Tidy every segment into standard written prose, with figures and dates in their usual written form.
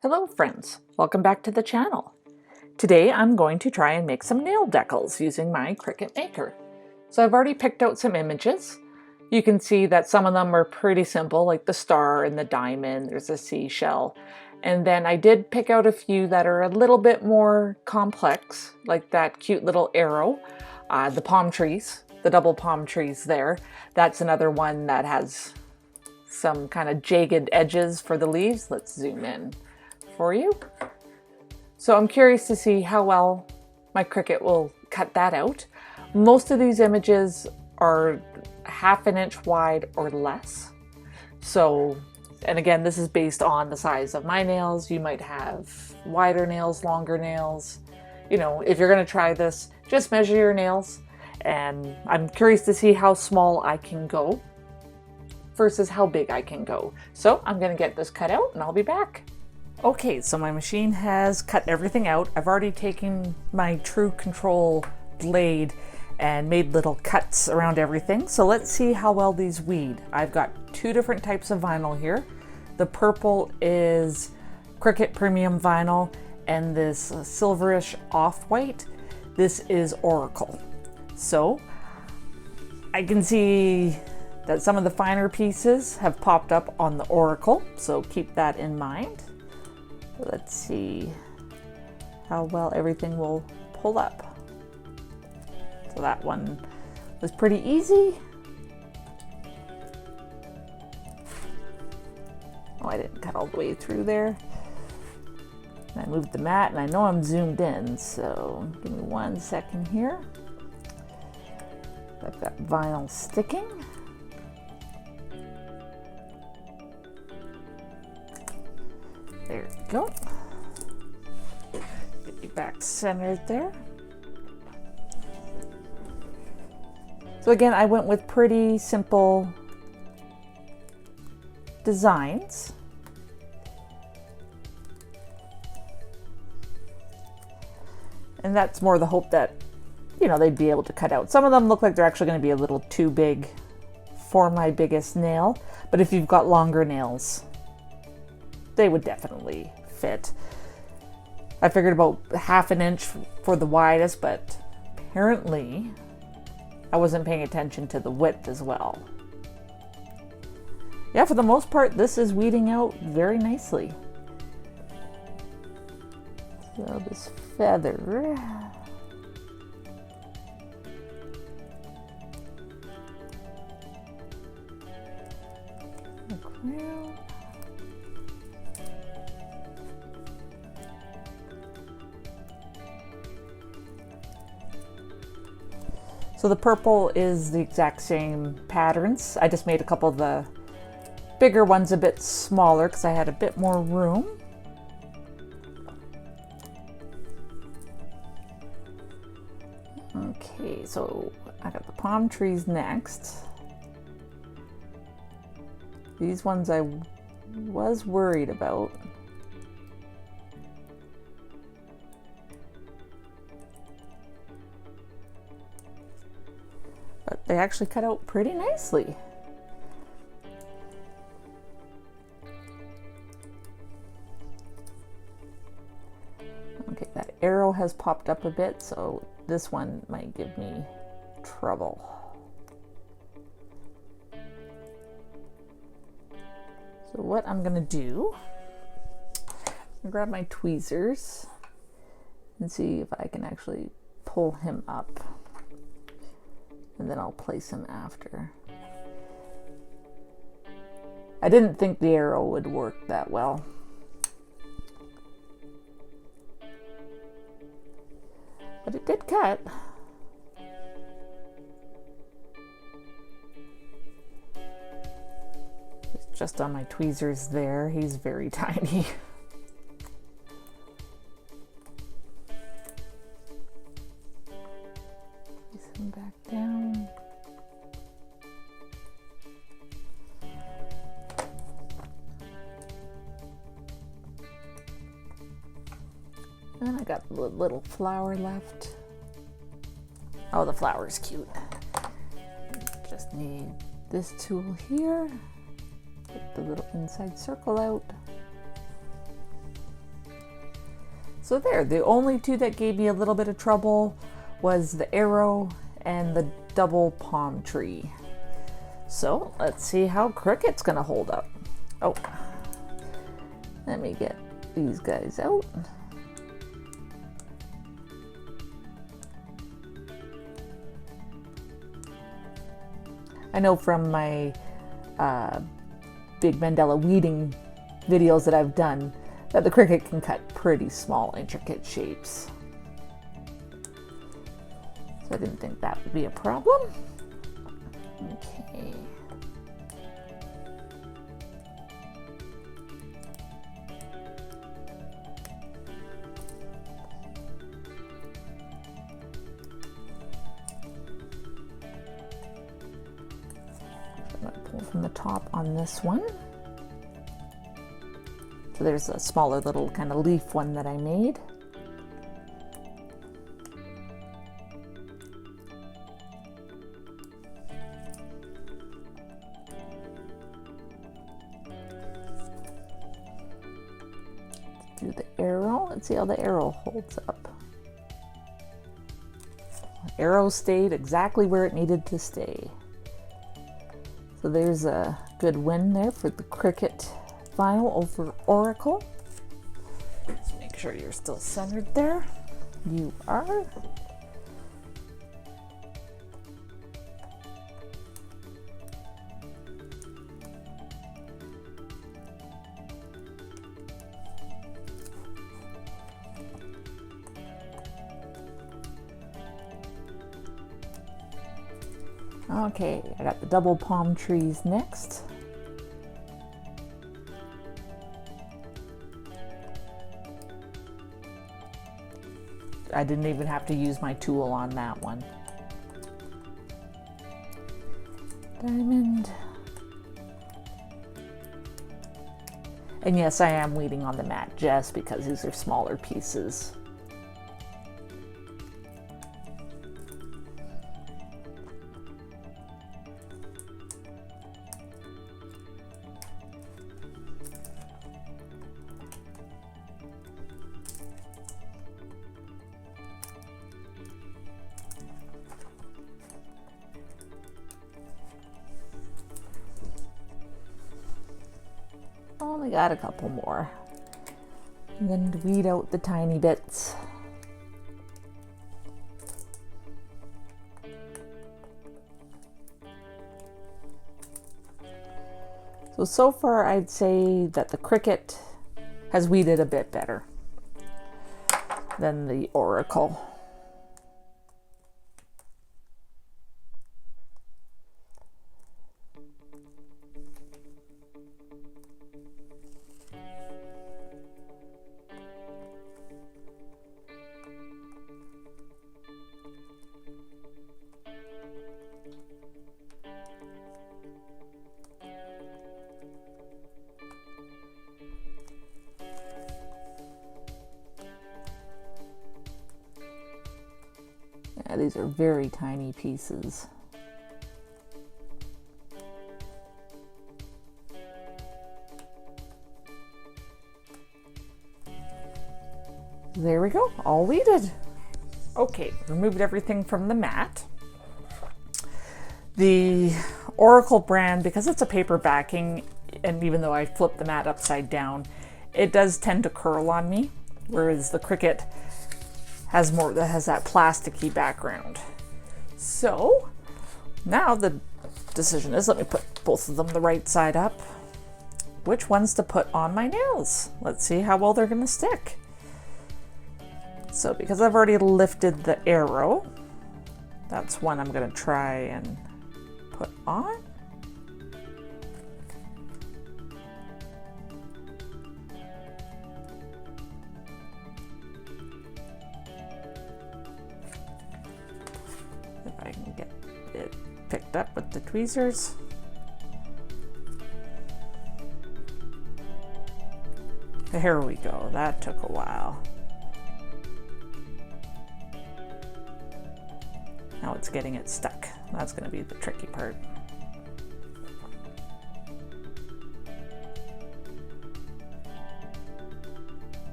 Hello friends, welcome back to the channel. Today I'm going to try and make some nail decals using my Cricut Maker. So I've already picked out some images. You can see that some of them are pretty simple, like the star and the diamond, there's a seashell. And then I did pick out a few that are a little bit more complex, like that cute little arrow, the palm trees, the double palm trees there. That's another one that has some kind of jagged edges for the leaves. Let's zoom in for you. So I'm curious to see how well my Cricut will cut that out. Most of these images are 1/2 inch wide or less. So, and again, this is based on the size of my nails. You might have wider nails, longer nails. You know, if you're gonna try this, just measure your nails. And I'm curious to see how small I can go versus how big I can go. So I'm gonna get this cut out and I'll be back. Okay, so my machine has cut everything out. I've already taken my True Control blade and made little cuts around everything. So let's see how well these weed. I've got 2 different types of vinyl here. The purple is Cricut Premium Vinyl, and this silverish off-white, this is Oracle. So I can see that some of the finer pieces have popped up on the Oracle, so keep that in mind. Let's see how well everything will pull up. So that one was pretty easy. Oh, I didn't cut all the way through there. And I moved the mat, and I know I'm zoomed in, so give me 1 second here. I've got vinyl sticking. There we go. Get you back centered there. So again, I went with pretty simple designs. And that's more the hope that, you know, they'd be able to cut out. Some of them look like they're actually going to be a little too big for my biggest nail, but if you've got longer nails, they would definitely fit. I figured about 1/2 inch for the widest, but apparently I wasn't paying attention to the width as well. Yeah, for the most part, this is weeding out very nicely. So this feather. So the purple is the exact same patterns. I just made a couple of the bigger ones a bit smaller because I had a bit more room. Okay, so I got the palm trees next. These ones I was worried about. But they actually cut out pretty nicely. Okay, that arrow has popped up a bit, so this one might give me trouble. So what I'm gonna do, I'm gonna grab my tweezers and see if I can actually pull him up. And then I'll place him after. I didn't think the arrow would work that well. But it did cut. It's just on my tweezers there. He's very tiny. Place him back down. And I got a little flower left. Oh, the flower's cute. Just need this tool here. Get the little inside circle out. So there, the only two that gave me a little bit of trouble was the arrow and the double palm tree. So let's see how Cricut's gonna hold up. Oh, let me get these guys out. I know from my big mandala weeding videos that I've done that the Cricut can cut pretty small, intricate shapes. So I didn't think that would be a problem. Okay. I'm going to pull from the top on this one. So there's a smaller little kind of leaf one that I made. Do the arrow. Let's see how the arrow holds up. The arrow stayed exactly where it needed to stay. So there's a good win there for the Cricut vinyl over Oracle. Just make sure you're still centered there. You are. Okay, I got the double palm trees next. I didn't even have to use my tool on that one. Diamond. And yes, I am weeding on the mat just because these are smaller pieces. Only got a couple more. And then to weed out the tiny bits. So far I'd say that the Cricut has weeded a bit better than the Oracle. Yeah, these are very tiny pieces. There we go, all weeded. Okay, removed everything from the mat. The Oracle brand, because it's a paper backing, and even though I flip the mat upside down, it does tend to curl on me, whereas the Cricut has that plasticky background. So now the decision is, let me put both of them the right side up. Which ones to put on my nails? Let's see how well they're gonna stick. So because I've already lifted the arrow, that's one I'm gonna try and put on. If I can get it picked up with the tweezers. There we go, that took a while. Now it's getting it stuck. That's going to be the tricky part.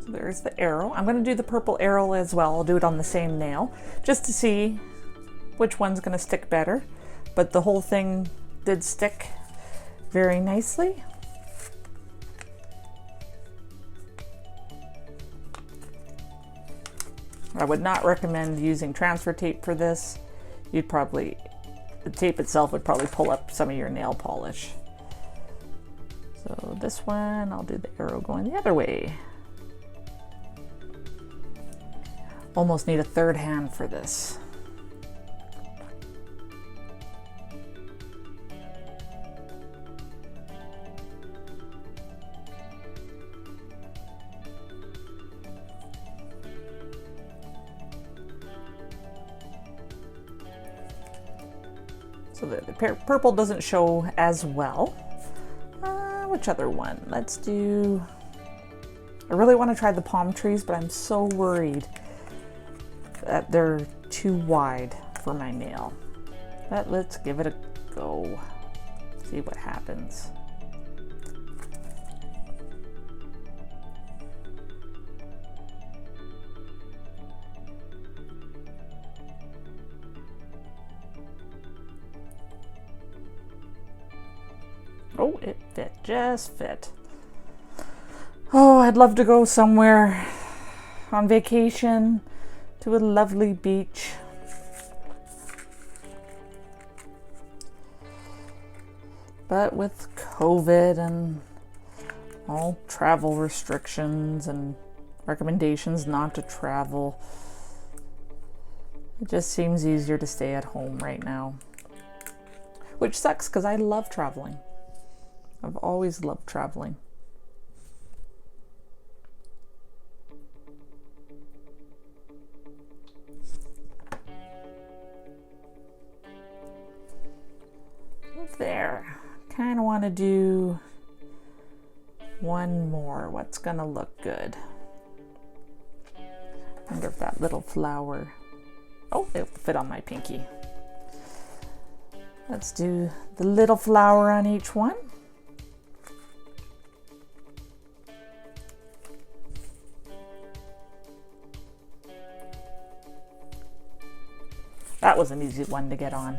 So there's the arrow. I'm going to do the purple arrow as well. I'll do it on the same nail just to see which one's going to stick better. But the whole thing did stick very nicely. I would not recommend using transfer tape for this. The tape itself would probably pull up some of your nail polish. So this one, I'll do the arrow going the other way. Almost need a third hand for this. So the purple doesn't show as well. Which other one? Let's do... I really want to try the palm trees, but I'm so worried that they're too wide for my nail. But let's give it a go. See what happens. Oh, it fit, just fit. Oh, I'd love to go somewhere on vacation to a lovely beach. But with COVID and all travel restrictions and recommendations not to travel, it just seems easier to stay at home right now. Which sucks because I love traveling. I've always loved traveling. There. Kind of want to do one more. What's gonna look good? I wonder if that little flower... Oh, it'll fit on my pinky. Let's do the little flower on each one. That was an easy one to get on.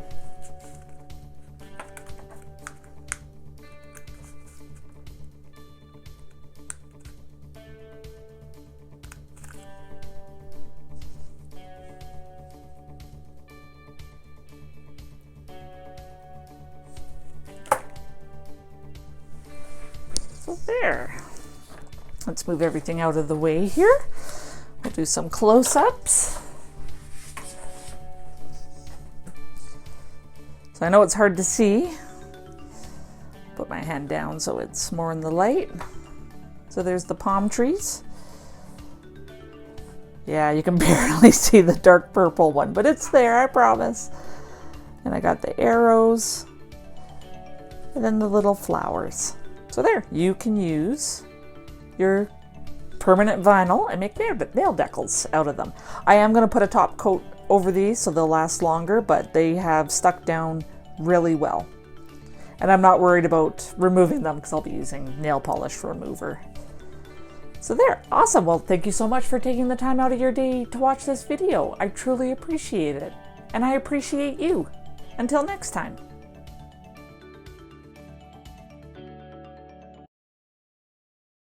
So there. Let's move everything out of the way here. We'll do some close-ups. So I know it's hard to see. Put my hand down so it's more in the light. So there's the palm trees. Yeah, you can barely see the dark purple one, but it's there, I promise. And I got the arrows and then the little flowers. So there, you can use your permanent vinyl and make nail decals out of them. I am going to put a top coat over these so they'll last longer, but they have stuck down really well. And I'm not worried about removing them because I'll be using nail polish remover. So there, awesome. Well, thank you so much for taking the time out of your day to watch this video. I truly appreciate it. And I appreciate you. Until next time.